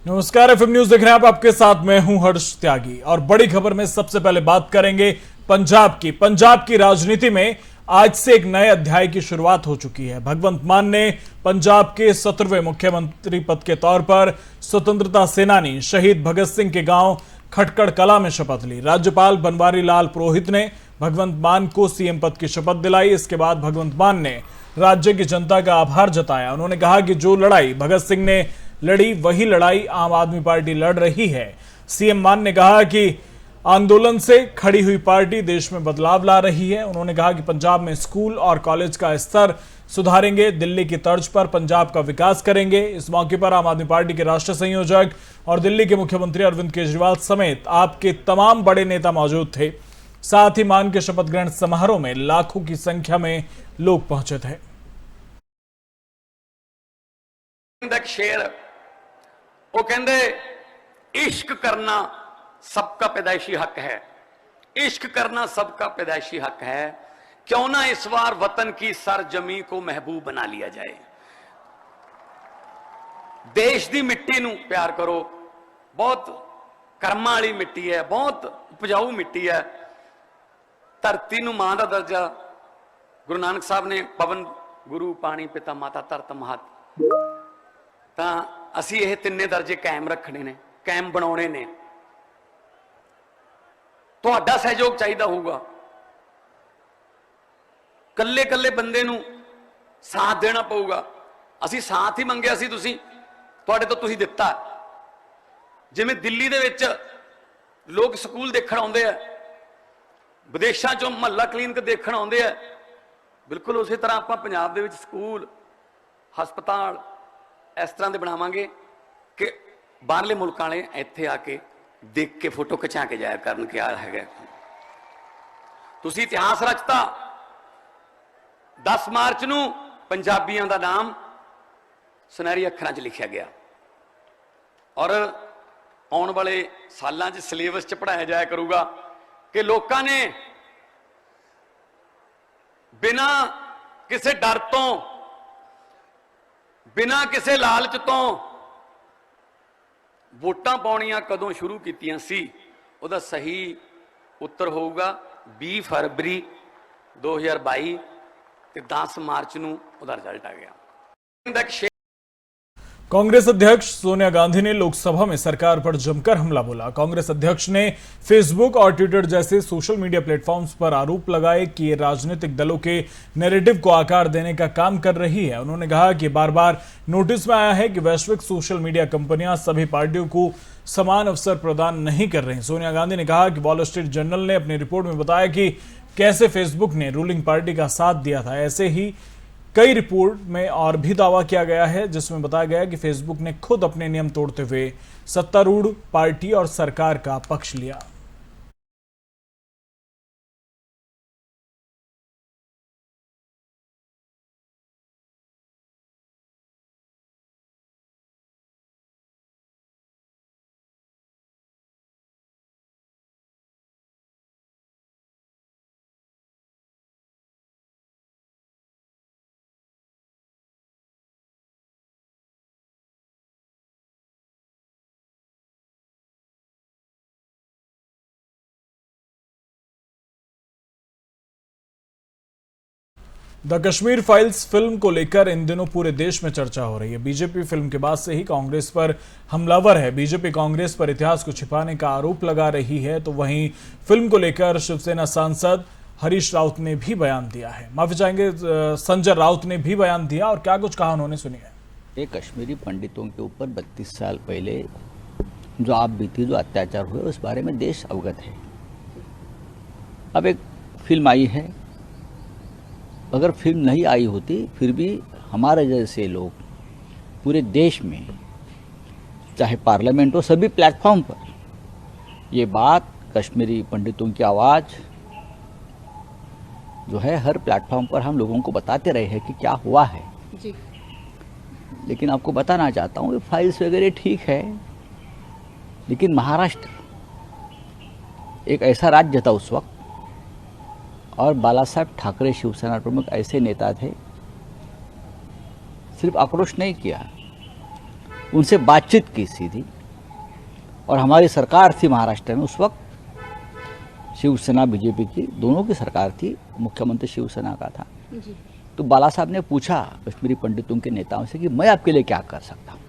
नमस्कार, FM news देख रहे हैं आप। आपके साथ मैं हूं हर्ष त्यागी और बड़ी खबर में सबसे पहले बात करेंगे पंजाब की राजनीति में आज से एक नए अध्याय की शुरुआत हो चुकी है। भगवंत मान ने पंजाब के 17वें मुख्यमंत्री पद के तौर पर स्वतंत्रता सेनानी शहीद भगत सिंह के गांव खटकड़ कला में शपथ ली। राज्यपाल बनवारी लाल पुरोहित ने भगवंत मान को सीएम पद की शपथ दिलाई। इसके बाद भगवंत मान ने राज्य की जनता का आभार जताया। उन्होंने कहा कि जो लड़ाई भगत सिंह ने लड़ी वही लड़ाई आम आदमी पार्टी लड़ रही है। सीएम मान ने कहा कि आंदोलन से खड़ी हुई पार्टी देश में बदलाव ला रही है। उन्होंने कहा कि पंजाब में स्कूल और कॉलेज का स्तर सुधारेंगे, दिल्ली की तर्ज पर पंजाब का विकास करेंगे। इस मौके पर आम आदमी पार्टी के राष्ट्रीय संयोजक और दिल्ली के मुख्यमंत्री अरविंद केजरीवाल समेत आपके तमाम बड़े नेता मौजूद थे। साथ ही मान के शपथ ग्रहण समारोह में लाखों की संख्या में लोग पहुंचे थे। वो कहते इश्क करना सबका पैदाइशी हक है, इश्क करना सबका पैदाइशी हक है। क्यों ना इस बार वतन की सरजमी को महबूब बना लिया जाए। देश की मिट्टी नूं प्यार करो। बहुत कर्मां वाली मिट्टी है, बहुत उपजाऊ मिट्टी है। धरती नूं मां दा दर्जा गुरु नानक साहब ने पवन गुरु पानी पिता माता धरत महत, तां असी यह तिन्ने दर्जे कायम रखने ने, कायम बनाने ने। तुहाडा सहयोग चाहिए होगा। कल्ले कल्ले बंदे नूं साथ देना पऊगा। असी साथ ही मंगिया सी, तुसी तुहाडे तो तुसी दिता। जिवें दिल्ली दे विच लोग स्कूल देखण आउंदे आ, विदेशां चों महल्ला क्लीनिक देखण आउंदे आ, बिल्कुल उसी तरह आपां पंजाब दे विच स्कूल हस्पताल इस तरह के बनावांगे कि बाहरले मुल्कां वाले इत्थे आके देख के फोटो खिंचा के जाया करन क्या है। तुसी इतिहास रचता। 10 मार्च नूं पंजाबियों का नाम सुनहरी अखरां च लिखा गया और आने वाले सालां च सिलेबस च पढ़ाया जाया करूगा कि लोगों ने बिना किसी डर तो, बिना किसी लालच तो वोटां पाउणियां कदों शुरू कीतियां सी। उहदा सही उत्तर होगा 20 फरवरी 2022 ते 10 मार्च नूं उहदा रिजल्ट आ गया। कांग्रेस अध्यक्ष सोनिया गांधी ने लोकसभा में सरकार पर जमकर हमला बोला। कांग्रेस अध्यक्ष ने फेसबुक और ट्विटर जैसे सोशल मीडिया प्लेटफॉर्म्स पर आरोप लगाए कि ये राजनीतिक दलों के नैरेटिव को आकार देने का काम कर रही है। उन्होंने कहा कि बार बार नोटिस में आया है कि वैश्विक सोशल मीडिया कंपनियां सभी पार्टियों को समान अवसर प्रदान नहीं कर रही। सोनिया गांधी ने कहा कि वॉल स्ट्रीट जर्नल ने अपनी रिपोर्ट में बताया कि कैसे फेसबुक ने रूलिंग पार्टी का साथ दिया था। ऐसे ही कई रिपोर्ट में और भी दावा किया गया है जिसमें बताया गया कि फेसबुक ने खुद अपने नियम तोड़ते हुए सत्तारूढ़ पार्टी और सरकार का पक्ष लिया। द कश्मीर फाइल्स फिल्म को लेकर इन दिनों पूरे देश में चर्चा हो रही है। बीजेपी फिल्म के बाद से ही कांग्रेस पर हमलावर है। बीजेपी कांग्रेस पर इतिहास को छिपाने का आरोप लगा रही है, तो वहीं फिल्म को लेकर शिवसेना सांसद हरीश रावत ने भी बयान दिया है। माफी चाहेंगे, संजय राउत ने भी बयान दिया और क्या कुछ कहा उन्होंने, सुनिए। ये कश्मीरी पंडितों के ऊपर 32 साल पहले जो आप बीती, जो अत्याचार हुए, उस बारे में देश अवगत है। अब एक फिल्म आई है, अगर फिल्म नहीं आई होती फिर भी हमारे जैसे लोग पूरे देश में, चाहे पार्लियामेंट हो, सभी प्लेटफॉर्म पर ये बात, कश्मीरी पंडितों की आवाज़ जो है हर प्लेटफॉर्म पर हम लोगों को बताते रहे हैं कि क्या हुआ है जी। लेकिन आपको बताना चाहता हूँ, फाइल्स वगैरह ठीक है, लेकिन महाराष्ट्र एक ऐसा राज्य था उस वक्त, और बाला साहब ठाकरे शिवसेना प्रमुख ऐसे नेता थे, सिर्फ आक्रोश नहीं किया, उनसे बातचीत की सीधी, और हमारी सरकार थी महाराष्ट्र में उस वक्त, शिवसेना बीजेपी की दोनों की सरकार थी, मुख्यमंत्री शिवसेना का था जी। तो बाला साहब ने पूछा कश्मीरी पंडितों के नेताओं से कि मैं आपके लिए क्या कर सकता हूँ,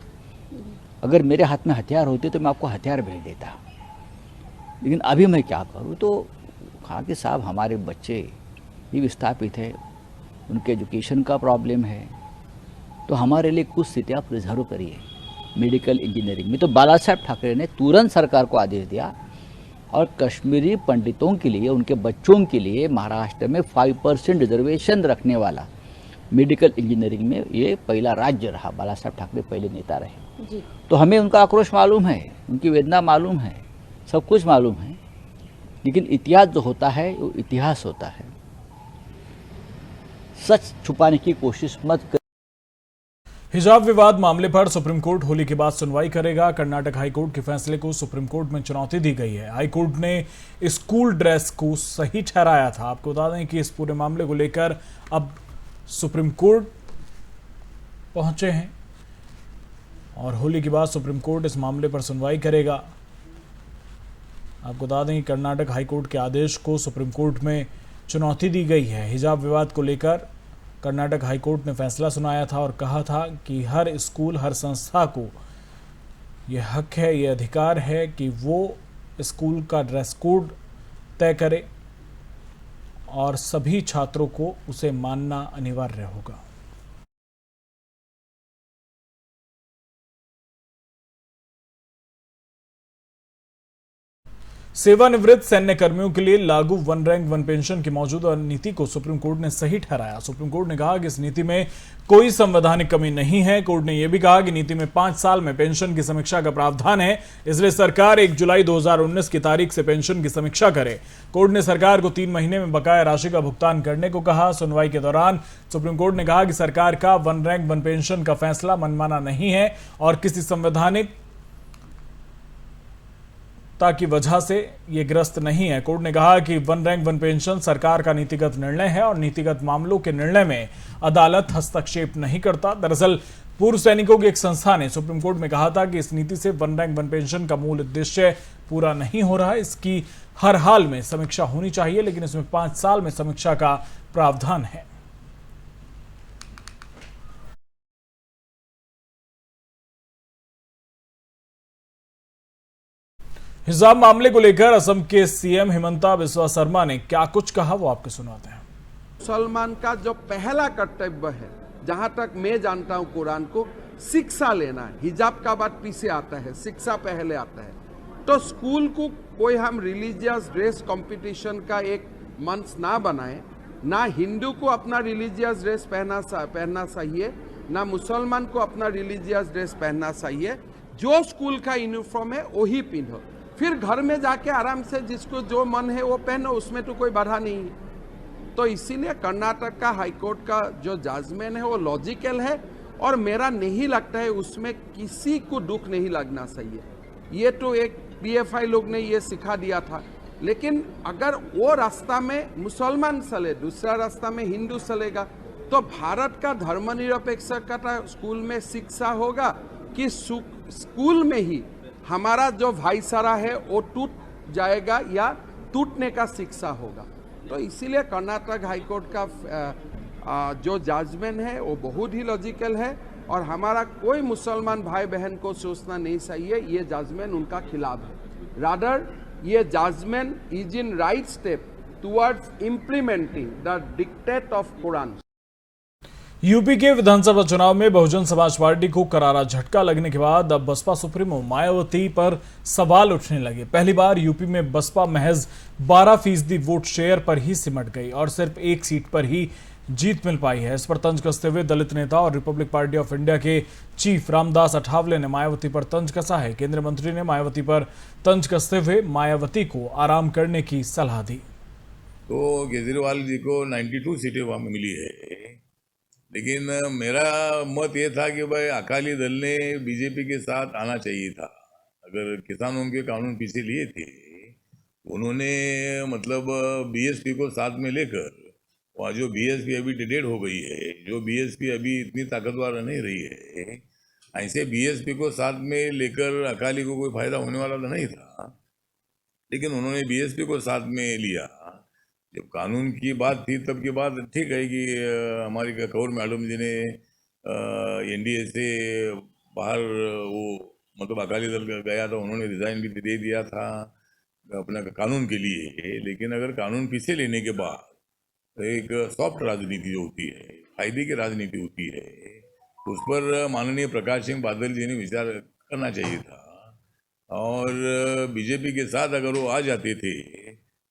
अगर मेरे हाथ में हथियार होते तो मैं आपको हथियार भेज देता, लेकिन अभी मैं क्या करूँ। तो कहा कि साहब हमारे बच्चे ही विस्थापित है, उनके एजुकेशन का प्रॉब्लम है, तो हमारे लिए कुछ सीटें आप रिजर्व करिए मेडिकल इंजीनियरिंग में। तो बाला साहब ठाकरे ने तुरंत सरकार को आदेश दिया और कश्मीरी पंडितों के लिए, उनके बच्चों के लिए महाराष्ट्र में 5% रिजर्वेशन रखने वाला मेडिकल इंजीनियरिंग में ये पहला राज्य रहा। बाला साहब ठाकरे पहले नेता रहे जी। तो हमें उनका आक्रोश मालूम है, उनकी वेदना मालूम है, सब कुछ मालूम है, लेकिन इतिहास जो होता है वो इतिहास होता है, सच छुपाने की कोशिश मत कर। हिजाब विवाद मामले पर सुप्रीम कोर्ट होली के बाद सुनवाई करेगा। कर्नाटक हाईकोर्ट के फैसले को सुप्रीम कोर्ट में चुनौती दी गई है। हाईकोर्ट ने स्कूल ड्रेस को सही ठहराया था। आपको बता दें कि इस पूरे मामले को लेकर अब सुप्रीम कोर्ट पहुंचे हैं और होली के बाद सुप्रीम कोर्ट इस मामले पर सुनवाई करेगा। आपको बता दें कि कर्नाटक हाईकोर्ट के आदेश को सुप्रीम कोर्ट में चुनौती दी गई है। हिजाब विवाद को लेकर कर्नाटक हाईकोर्ट ने फैसला सुनाया था और कहा था कि हर स्कूल, हर संस्था को यह हक है, यह अधिकार है कि वो स्कूल का ड्रेस कोड तय करे और सभी छात्रों को उसे मानना अनिवार्य होगा। सेवानिवृत्त सैन्य कर्मियों के लिए लागू वन रैंक वन पेंशन की मौजूदा नीति को सुप्रीम कोर्ट ने सही ठहराया। सुप्रीम कोर्ट ने कहा कि इस नीति में कोई संवैधानिक कमी नहीं है। कोर्ट ने यह भी कहा कि नीति में 5 साल में पेंशन की समीक्षा का प्रावधान है, इसलिए सरकार 1 जुलाई 2019 की तारीख से पेंशन की समीक्षा करे। कोर्ट ने सरकार को 3 महीने में बकाया राशि का भुगतान करने को कहा। सुनवाई के दौरान सुप्रीम कोर्ट ने कहा कि सरकार का वन रैंक वन पेंशन का फैसला मनमाना नहीं है और किसी संवैधानिक की वजह से यह ग्रस्त नहीं है। कोर्ट ने कहा कि वन रैंक वन पेंशन सरकार का नीतिगत निर्णय है और नीतिगत मामलों के निर्णय में अदालत हस्तक्षेप नहीं करता। दरअसल पूर्व सैनिकों की एक संस्था ने सुप्रीम कोर्ट में कहा था कि इस नीति से वन रैंक वन पेंशन का मूल उद्देश्य पूरा नहीं हो रहा, इसकी हर हाल में समीक्षा होनी चाहिए, लेकिन इसमें 5 साल में समीक्षा का प्रावधान है। हिजाब मामले को लेकर असम के सीएम हिमंता बिस्वा शर्मा ने क्या कुछ कहा, वो आपको सुनाते हैं। मुसलमान का जो पहला कर्तव्य है, जहां तक मैं जानता हूं कुरान को, शिक्षा लेना है। हिजाब का बात पीछे आता है, शिक्षा पहले आता है। तो स्कूल को कोई हम रिलीजियस ड्रेस कंपटीशन का एक मंच ना बनाए, ना हिंदू को अपना रिलीजियस ड्रेस पहनना चाहिए, ना मुसलमान को अपना रिलीजियस ड्रेस पहनना चाहिए। जो स्कूल का यूनिफॉर्म है वही पहनो, फिर घर में जाके आराम से जिसको जो मन है वो पहनो, उसमें तो कोई बाधा नहीं है। तो इसीलिए कर्नाटक का हाईकोर्ट का जो जजमेंट है वो लॉजिकल है और मेरा नहीं लगता है उसमें किसी को दुख नहीं लगना चाहिए। ये तो एक पीएफआई लोग ने ये सिखा दिया था, लेकिन अगर वो रास्ता में मुसलमान चले, दूसरा रास्ता में हिंदू चलेगा, तो भारत का धर्मनिरपेक्षता स्कूल में शिक्षा होगा कि स्कूल में ही हमारा जो भाईचारा है वो टूट जाएगा या टूटने का शिक्षा होगा। तो इसीलिए कर्नाटक हाईकोर्ट का जो जजमेंट है वो बहुत ही लॉजिकल है और हमारा कोई मुसलमान भाई बहन को सोचना नहीं चाहिए ये जजमेंट उनका खिलाफ है। रादर ये judgment is in right step towards implementing the dictate of Quran. UP के विधानसभा चुनाव में बहुजन समाज पार्टी को करारा झटका लगने के बाद अब बसपा सुप्रीमो मायावती पर सवाल उठने लगे। पहली बार यूपी में बसपा महज 12% वोट शेयर पर ही सिमट गई और सिर्फ 1 सीट पर ही जीत मिल पाई है। इस पर तंज कसते हुए दलित नेता और रिपब्लिक पार्टी ऑफ इंडिया के चीफ रामदास अठावले ने मायावती पर तंज कसा है। केंद्रीय मंत्री ने मायावती पर तंज कसते हुए मायावती को आराम करने की सलाह दी। तो केजरीवाल जी को 92 सीटें वहां मिली है, लेकिन मेरा मत ये था कि भाई अकाली दल ने बीजेपी के साथ आना चाहिए था। अगर किसानों के कानून पीछे लिए थे, उन्होंने मतलब बीएसपी को साथ में लेकर, वहाँ जो बीएसपी अभी डिडेड हो गई है, जो बीएसपी अभी इतनी ताकतवर नहीं रही है, ऐसे बीएसपी को साथ में लेकर अकाली को कोई फायदा होने वाला तो नहीं था, लेकिन उन्होंने बीएसपी को साथ में लिया। जब कानून की बात थी तब की बात ठीक है कि हमारी कौर मैडम जी ने एनडीए से बाहर वो मतलब अकाली दल गया था, उन्होंने रिजाइन भी दे दिया था अपना कानून के लिए। लेकिन अगर कानून पीछे लेने के बाद तो एक सॉफ्ट राजनीति जो होती है, फायदे की राजनीति होती है, उस पर माननीय प्रकाश सिंह बादल जी ने विचार करना चाहिए था। और बीजेपी के साथ अगर वो आ जाते थे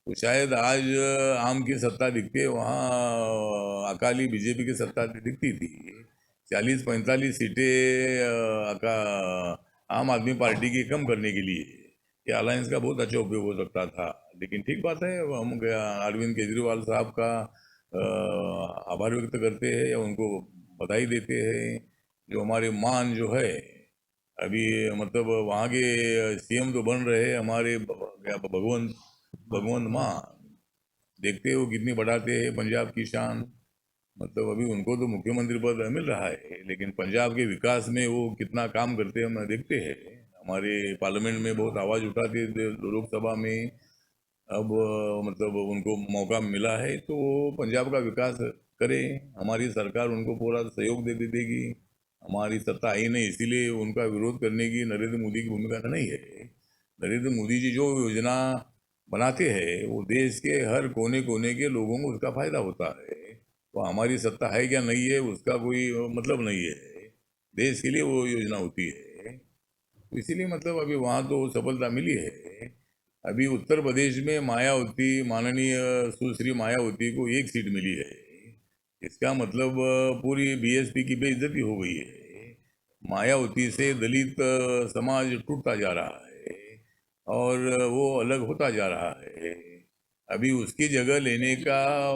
तो शायद आज आम की सत्ता दिखती, वहाँ अकाली बीजेपी की सत्ता दिखती थी। 40-45 सीटें आम आदमी पार्टी की कम करने के लिए ये अलायंस का बहुत अच्छा उपयोग हो सकता था। लेकिन ठीक बात है, हम अरविंद केजरीवाल साहब का आभार व्यक्त करते हैं या उनको बधाई देते हैं। जो हमारे मान जो है अभी मतलब वहाँ के सीएम तो बन रहे हमारे भगवंत मान, देखते हो कितनी बढ़ाते हैं पंजाब की शान। मतलब अभी उनको तो मुख्यमंत्री पद मिल रहा है, लेकिन पंजाब के विकास में वो कितना काम करते हैं हम देखते हैं। हमारे पार्लियामेंट में बहुत आवाज़ उठाते थे, लोकसभा में अब मतलब उनको मौका मिला है तो पंजाब का विकास करें। हमारी सरकार उनको पूरा सहयोग दे देगी। हमारी सत्ता आई नहीं इसीलिए उनका विरोध करने की नरेंद्र मोदी की भूमिका नहीं है। नरेंद्र मोदी जी जो योजना बनाते हैं वो देश के हर कोने कोने के लोगों को उसका फायदा होता है। तो हमारी सत्ता है क्या नहीं है उसका कोई मतलब नहीं है, देश के लिए वो योजना होती है। तो इसीलिए मतलब अभी वहाँ तो सफलता मिली है। अभी उत्तर प्रदेश में मायावती, माननीय सुश्री मायावती को 1 सीट मिली है। इसका मतलब पूरी बीएसपी की बेइज्जती हो गई है। मायावती से दलित समाज टूटता जा रहा है और वो अलग होता जा रहा है। अभी उसकी जगह लेने का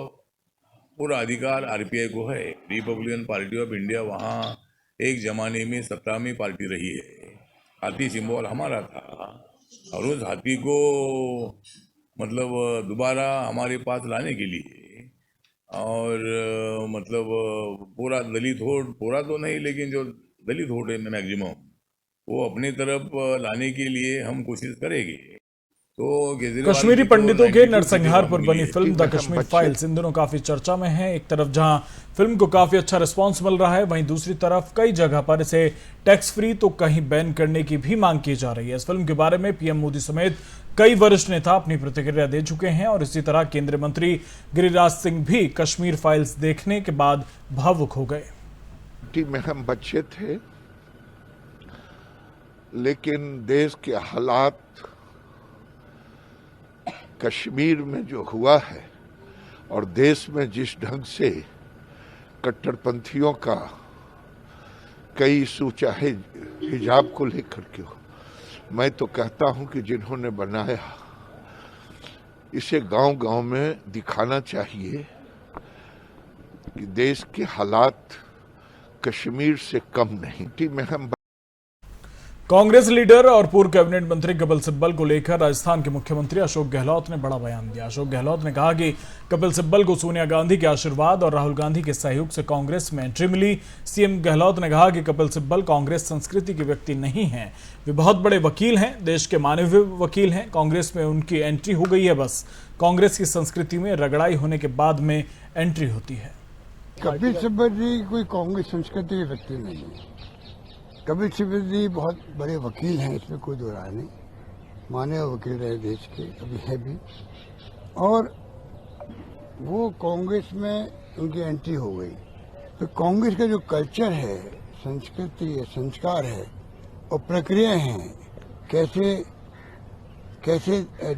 पूरा अधिकार आरपीआई को है। रिपब्लिकन पार्टी ऑफ इंडिया वहाँ एक जमाने में सत्ता में पार्टी रही है। हाथी सिंबल हमारा था और उस हाथी को मतलब दोबारा हमारे पास लाने के लिए और मतलब पूरा दलित वोट, पूरा तो नहीं लेकिन जो दलित वोट है मैक्सिमम, वो अपनी तरफ लाने के लिए हम कोशिश करेंगे। तो कश्मीरी पंडितों के नरसंहार पर बनी film the Kashmir files in दिनों काफी चर्चा में है। एक तरफ जहां फिल्म को काफी अच्छा रिस्पांस मिल रहा है, वहीं दूसरी तरफ कई जगह पर इसे टैक्स फ्री तो कहीं बैन करने की भी मांग की जा रही है। इस फिल्म के बारे में पीएम मोदी समेत कई वरिष्ठ नेता अपनी प्रतिक्रिया दे चुके हैं और इसी तरह केंद्रीय मंत्री गिरिराज सिंह भी कश्मीर फाइल्स देखने के बाद भावुक हो गए। में हम बच्चे थे, लेकिन देश के हालात कश्मीर में जो हुआ है और देश में जिस ढंग से कट्टरपंथियों का कई इशू, चाहे हिजाब को लेकर के हो, मैं तो कहता हूं कि जिन्होंने बनाया इसे गांव-गांव में दिखाना चाहिए कि देश के हालात कश्मीर से कम नहीं। में हम कांग्रेस लीडर और पूर्व कैबिनेट मंत्री कपिल सिब्बल को लेकर राजस्थान के मुख्यमंत्री अशोक गहलोत ने बड़ा बयान दिया। अशोक गहलोत ने कहा कि कपिल सिब्बल को सोनिया गांधी के आशीर्वाद और राहुल गांधी के सहयोग से कांग्रेस में एंट्री मिली। सीएम गहलोत ने कहा कि कपिल सिब्बल कांग्रेस संस्कृति के व्यक्ति नहीं हैं, वे बहुत बड़े वकील हैं, देश के माने हुए वकील हैं। कांग्रेस में उनकी एंट्री हो गई है, बस कांग्रेस की संस्कृति में रगड़ाई होने के बाद में एंट्री होती है। कपिल सिब्बल जी कोई कांग्रेस संस्कृति के व्यक्ति नहीं है। कपिल सिब्बल जी बहुत बड़े वकील हैं, इसमें कोई दो राय नहीं, माने वकील रहे देश के, अभी है भी, और वो कांग्रेस में उनकी एंट्री हो गई। तो कांग्रेस का जो कल्चर है, संस्कृति है, संस्कार है और प्रक्रिया हैं, कैसे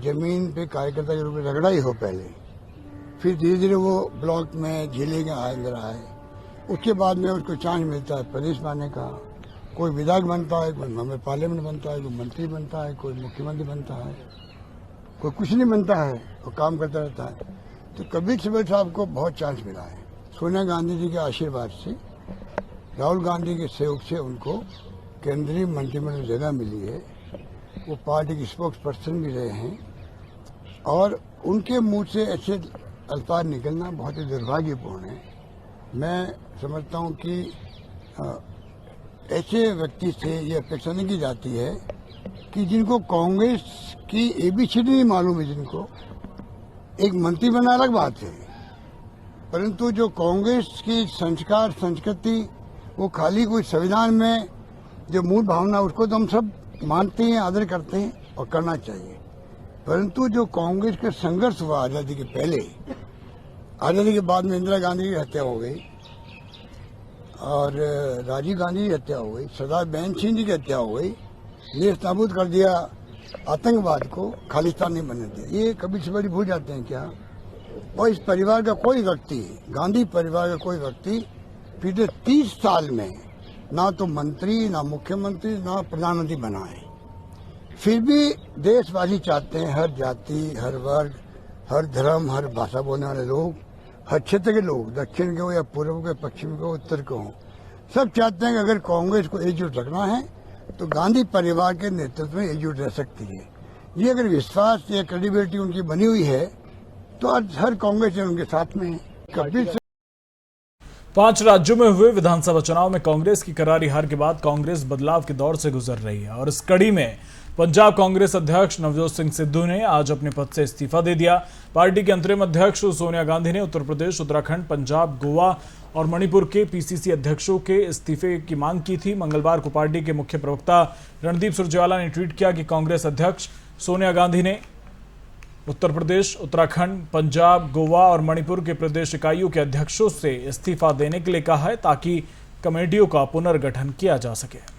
जमीन पे कार्यकर्ता के रूप में रगड़ाई हो पहले, फिर धीरे धीरे वो ब्लॉक में जिले के अंदर आए, उसके बाद में उसको चांस मिलता है प्रदेश में आने का। कोई विधायक बनता है, कोई मेंबर पार्लियामेंट बनता है, कोई मंत्री बनता है, कोई मुख्यमंत्री बनता है, कोई कुछ नहीं बनता है, वो काम करता रहता है। तो कपिल सिब्बल साहब को बहुत चांस मिला है। सोनिया गांधी जी के आशीर्वाद से, राहुल गांधी के सहयोग से उनको केंद्रीय मंत्रिमंडल में जगह मिली है। वो पार्टी के स्पोक्स पर्सन भी रहे हैं और उनके मुंह से ऐसे अल्फाज निकलना बहुत ही दुर्भाग्यपूर्ण है। मैं समझता हूँ कि ऐसे व्यक्ति से ये अपेक्षा नहीं की जाती है कि जिनको कांग्रेस की एबीसीडी नहीं मालूम है, जिनको एक मंत्री बनना अलग बात है, परंतु जो कांग्रेस की संस्कार संस्कृति वो खाली कोई संविधान में जो मूल भावना उसको तो हम सब मानते हैं, आदर करते हैं और करना चाहिए, परंतु जो कांग्रेस का संघर्ष हुआ आजादी के पहले, आजादी के बाद में इंदिरा गांधी की हत्या हो गई और राजीव गांधी की हत्या हो गई, सरदार बहन सिंह जी की हत्या हो गई, नेस्त नाबूद कर दिया आतंकवाद को, खालिस्तान नहीं बनने दिया। ये कभी से बड़ी भूल जाते हैं क्या? और इस परिवार का कोई व्यक्ति, गांधी परिवार का कोई व्यक्ति पिछले 30 साल में ना तो मंत्री, ना मुख्यमंत्री, ना प्रधानमंत्री बना है। फिर भी देशवासी चाहते हैं, हर जाति, हर वर्ग, हर धर्म, हर भाषा बोलने वाले लोग, हर क्षेत्र के लोग, दक्षिण के हो या पूर्व के, पश्चिम के हो, उत्तर के हो, सब चाहते हैं कि अगर कांग्रेस को एकजुट रखना है तो गांधी परिवार के नेतृत्व में एकजुट रह सकती है। ये अगर विश्वास या क्रेडिबिलिटी उनकी बनी हुई है तो आज हर कांग्रेस उनके साथ में है। कभी 5 राज्यों में हुए विधानसभा चुनाव में कांग्रेस की करारी हार के बाद कांग्रेस बदलाव के दौर से गुजर रही है और इस कड़ी में पंजाब कांग्रेस अध्यक्ष नवजोत सिंह सिद्धू ने आज अपने पद से इस्तीफा दे दिया। पार्टी के अंतरिम अध्यक्ष सोनिया गांधी ने उत्तर प्रदेश, उत्तराखंड, पंजाब, गोवा और मणिपुर के पीसीसी अध्यक्षों के इस्तीफे की मांग की थी। मंगलवार को पार्टी के मुख्य प्रवक्ता रणदीप सुरजेवाला ने ट्वीट किया कि कांग्रेस अध्यक्ष सोनिया गांधी ने उत्तर प्रदेश, उत्तराखंड, पंजाब, गोवा और मणिपुर के प्रदेश इकाइयों के अध्यक्षों से इस्तीफा देने के लिए कहा है ताकि कमेटियों का पुनर्गठन किया जा सके।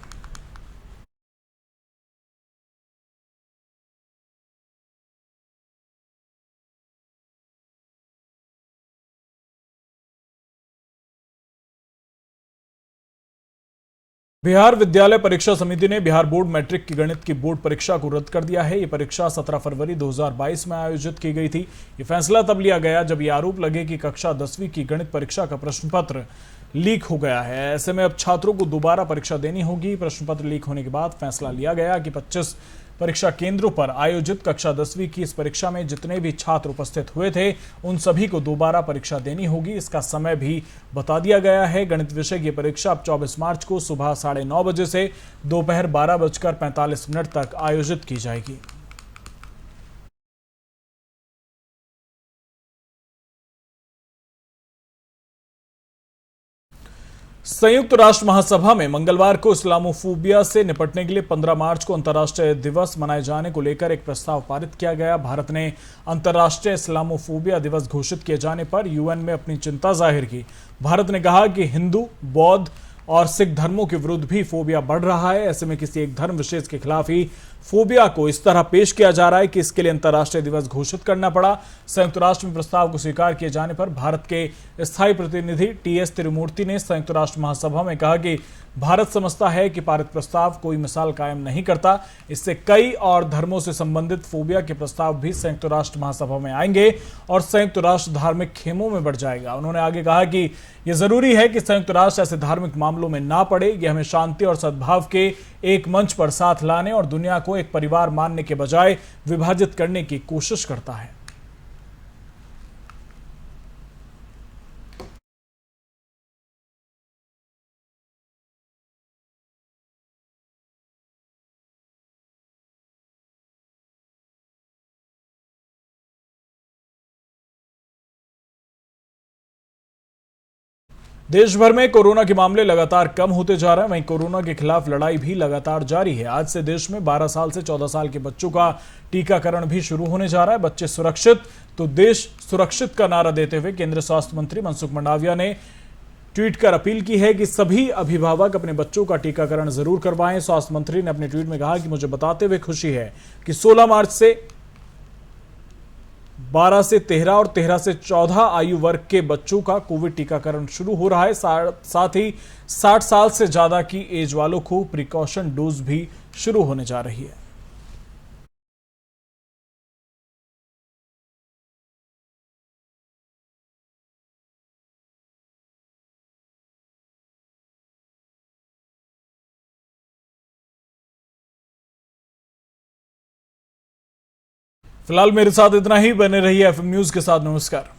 बिहार विद्यालय परीक्षा समिति ने बिहार बोर्ड मैट्रिक की गणित की बोर्ड परीक्षा को रद्द कर दिया है। ये परीक्षा 17 फरवरी 2022 में आयोजित की गई थी। ये फैसला तब लिया गया जब ये आरोप लगे कि कक्षा 10वीं की गणित परीक्षा का प्रश्न पत्र लीक हो गया है। ऐसे में अब छात्रों को दोबारा परीक्षा देनी होगी। प्रश्न पत्र लीक होने के बाद फैसला लिया गया कि 25 परीक्षा केंद्रों पर आयोजित कक्षा 10वीं की इस परीक्षा में जितने भी छात्र उपस्थित हुए थे उन सभी को दोबारा परीक्षा देनी होगी। इसका समय भी बता दिया गया है। गणित विषय की परीक्षा अब 24 मार्च को सुबह 9:30 बजे से दोपहर 12:45 तक आयोजित की जाएगी। संयुक्त राष्ट्र महासभा में मंगलवार को इस्लामोफोबिया से निपटने के लिए 15 मार्च को अंतर्राष्ट्रीय दिवस मनाए जाने को लेकर एक प्रस्ताव पारित किया गया। भारत ने अंतर्राष्ट्रीय इस्लामोफोबिया दिवस घोषित किए जाने पर यूएन में अपनी चिंता जाहिर की। भारत ने कहा कि हिंदू, बौद्ध और सिख धर्मों के विरुद्ध भी फोबिया बढ़ रहा है। ऐसे में किसी एक धर्म विशेष के खिलाफ ही फोबिया को इस तरह पेश किया जा रहा है कि इसके लिए अंतर्राष्ट्रीय दिवस घोषित करना पड़ा। संयुक्त राष्ट्र में प्रस्ताव को स्वीकार किए जाने पर भारत के स्थायी प्रतिनिधि टीएस तिरुमूर्ति ने संयुक्त राष्ट्र महासभा में कहा कि भारत समझता है कि पारित प्रस्ताव कोई मिसाल कायम नहीं करता। इससे कई और धर्मों से संबंधित फोबिया के प्रस्ताव भी संयुक्त राष्ट्र महासभा में आएंगे और संयुक्त राष्ट्र धार्मिक खेमों में बढ़ जाएगा। उन्होंने आगे कहा कि यह जरूरी है कि संयुक्त राष्ट्र ऐसे धार्मिक मामलों में ना पड़े। यह हमें शांति और सद्भाव के एक मंच पर साथ लाने और दुनिया को एक परिवार मानने के बजाय विभाजित करने की कोशिश करता है। देश भर में कोरोना के मामले लगातार कम होते जा रहे हैं। वहीं कोरोना के खिलाफ लड़ाई भी लगातार जारी है। आज से देश में 12 साल से 14 साल के बच्चों का टीकाकरण भी शुरू होने जा रहा है। बच्चे सुरक्षित तो देश सुरक्षित का नारा देते हुए केंद्रीय स्वास्थ्य मंत्री मनसुख मंडाविया ने ट्वीट कर अपील की है कि सभी अभिभावक अपने बच्चों का टीकाकरण जरूर करवाएं। स्वास्थ्य मंत्री ने अपने ट्वीट में कहा कि मुझे बताते हुए खुशी है कि 16 मार्च से 12 से 13 और 13 से 14 आयु वर्ग के बच्चों का कोविड टीकाकरण शुरू हो रहा है। साथ ही 60 साल से ज्यादा की एज वालों को प्रिकॉशन डोज भी शुरू होने जा रही है। फिलहाल मेरे साथ इतना ही। बने रहिए एफएम न्यूज के साथ। नमस्कार।